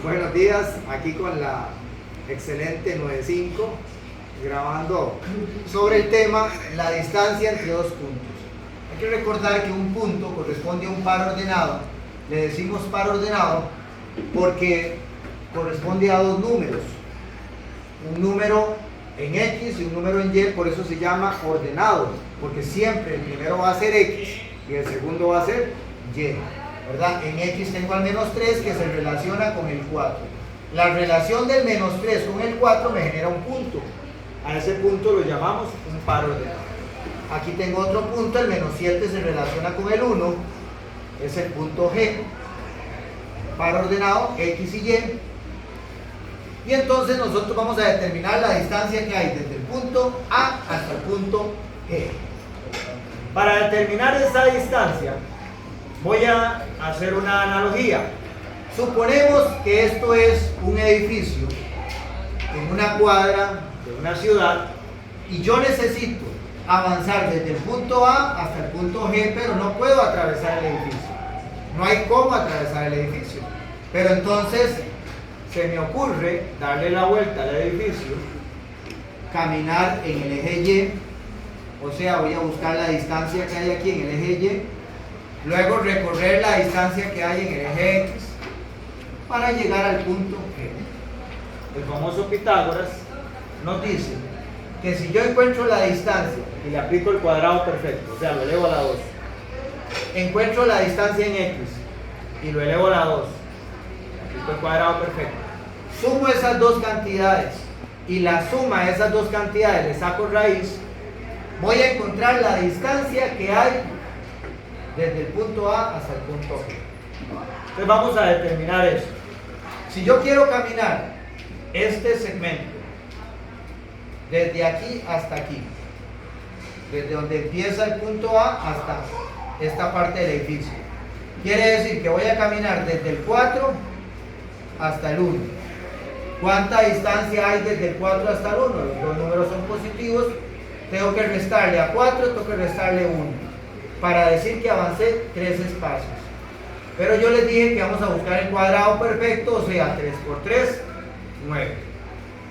Buenos días, aquí con la excelente 95, grabando sobre el tema la distancia entre dos puntos. Hay que recordar que un punto corresponde a un par ordenado. Le decimos par ordenado porque corresponde a dos números. Un número en X y un número en Y, por eso se llama ordenado, porque siempre el primero va a ser X y el segundo va a ser Y. ¿Verdad? En X tengo al menos 3 que se relaciona con el 4. La relación del menos 3 con el 4 me genera un punto. A ese punto lo llamamos un par ordenado. Aquí tengo otro punto, el menos 7 se relaciona con el 1, es el punto G. Par ordenado X y Y. Y entonces nosotros vamos a determinar la distancia que hay desde el punto A hasta el punto G. Para determinar esa distancia, voy a hacer una analogía. Suponemos que esto es un edificio en una cuadra de una ciudad y yo necesito avanzar desde el punto A hasta el punto G, pero no puedo atravesar el edificio. No hay cómo atravesar el edificio. Pero entonces se me ocurre darle la vuelta al edificio, caminar en el eje Y, o sea, voy a buscar la distancia que hay aquí en el eje Y, luego recorrer la distancia que hay en el eje X para llegar al punto G. El famoso Pitágoras nos dice que si yo encuentro la distancia y le aplico el cuadrado perfecto, o sea, lo elevo a la 2, encuentro la distancia en X y lo elevo a la 2, aplico el cuadrado perfecto, sumo esas dos cantidades y la suma de esas dos cantidades le saco raíz, voy a encontrar la distancia que hay desde el punto A hasta el punto G. Entonces vamos a determinar eso. Si yo quiero caminar este segmento desde aquí hasta aquí, desde donde empieza el punto A hasta esta parte del edificio, quiere decir que voy a caminar desde el 4 hasta el 1. ¿Cuánta distancia hay desde el 4 hasta el 1? Los dos números son positivos. Tengo que restarle a 4, tengo que restarle 1 para decir que avancé 3 espacios. Pero yo les dije que vamos a buscar el cuadrado perfecto, o sea, 3 por 3, 9.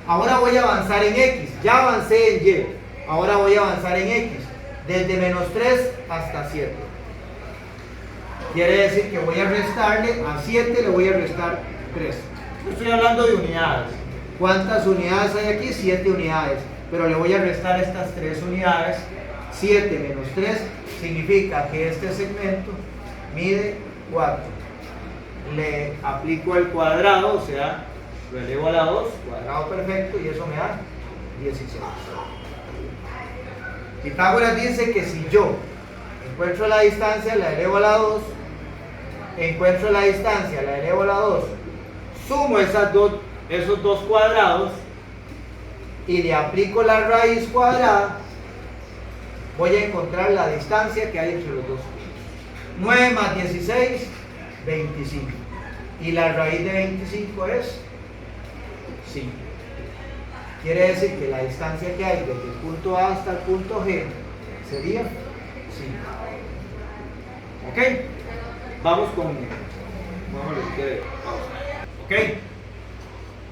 Ahora voy a avanzar en X, ya avancé en Y, ahora voy a avanzar en X, desde menos 3 hasta 7. Quiere decir que voy a restarle a 7, le voy a restar 3. Estoy hablando de unidades. ¿Cuántas unidades hay aquí? 7 unidades. Pero le voy a restar estas 3 unidades. 7 menos 3 significa que este segmento mide 4. Le aplico el cuadrado, o sea, lo elevo a la 2, cuadrado perfecto, y eso me da 16. Pitágoras dice que si yo encuentro la distancia, la elevo a la 2, encuentro la distancia, la elevo a la 2, sumo esos dos cuadrados y le aplico la raíz cuadrada, voy a encontrar la distancia que hay entre los dos puntos. 9 más 16, 25. Y la raíz de 25 es 5. Quiere decir que la distancia que hay desde el punto A hasta el punto G sería 5. ¿Ok? Vamos con... ¿Ok?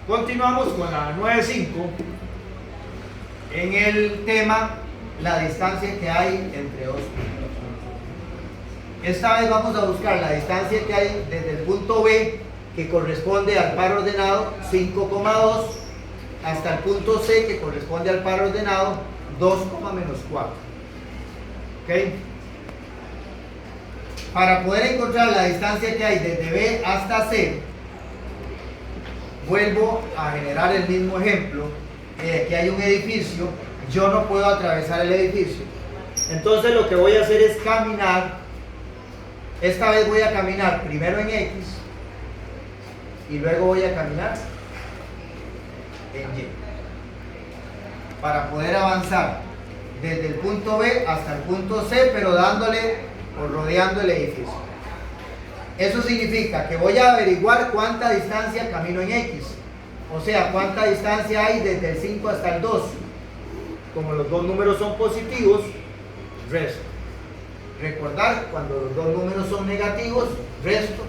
Continuamos con la 9.5 en el tema la distancia que hay entre dos puntos. Esta vez vamos a buscar la distancia que hay desde el punto B, que corresponde al par ordenado 5,2, hasta el punto C, que corresponde al par ordenado 2, menos 4. ¿Ok? Para poder encontrar la distancia que hay desde B hasta C, vuelvo a generar el mismo ejemplo. Aquí hay un edificio, yo no puedo atravesar el edificio. Entonces lo que voy a hacer es caminar. Esta vez voy a caminar primero en X y luego voy a caminar en Y para poder avanzar desde el punto B hasta el punto C, pero dándole o rodeando el edificio. Eso significa que voy a averiguar cuánta distancia camino en X, o sea, cuánta distancia hay desde el 5 hasta el 2. Como los dos números son positivos, resto. Recordar, cuando los dos números son negativos, resto.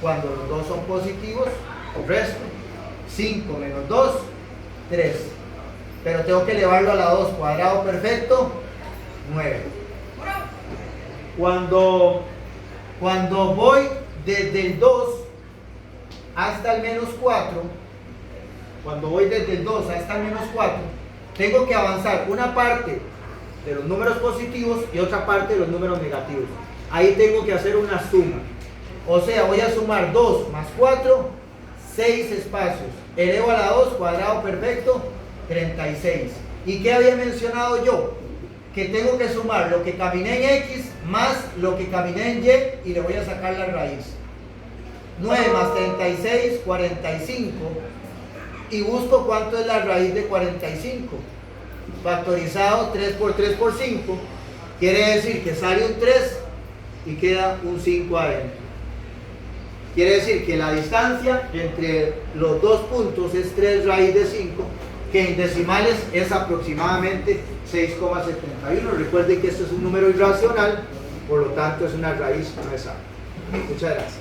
Cuando los dos son positivos, resto, 5 menos 2, 3. Pero tengo que elevarlo a la 2, cuadrado perfecto, 9. Cuando voy desde el 2 hasta el menos 4, tengo que avanzar una parte de los números positivos y otra parte de los números negativos. Ahí tengo que hacer una suma. O sea, voy a sumar 2 más 4, 6 espacios. Elevo a la 2, cuadrado perfecto, 36. ¿Y qué había mencionado yo? Que tengo que sumar lo que caminé en X más lo que caminé en Y y le voy a sacar la raíz. 9 más 36, 45. Y busco cuánto es la raíz de 45. Factorizado 3 por 3 por 5. Quiere decir que sale un 3 y queda un 5 adentro. Quiere decir que la distancia entre los dos puntos es 3 raíz de 5, que en decimales es aproximadamente 6,71. Recuerden que esto es un número irracional, por lo tanto es una raíz no exacta. Muchas gracias.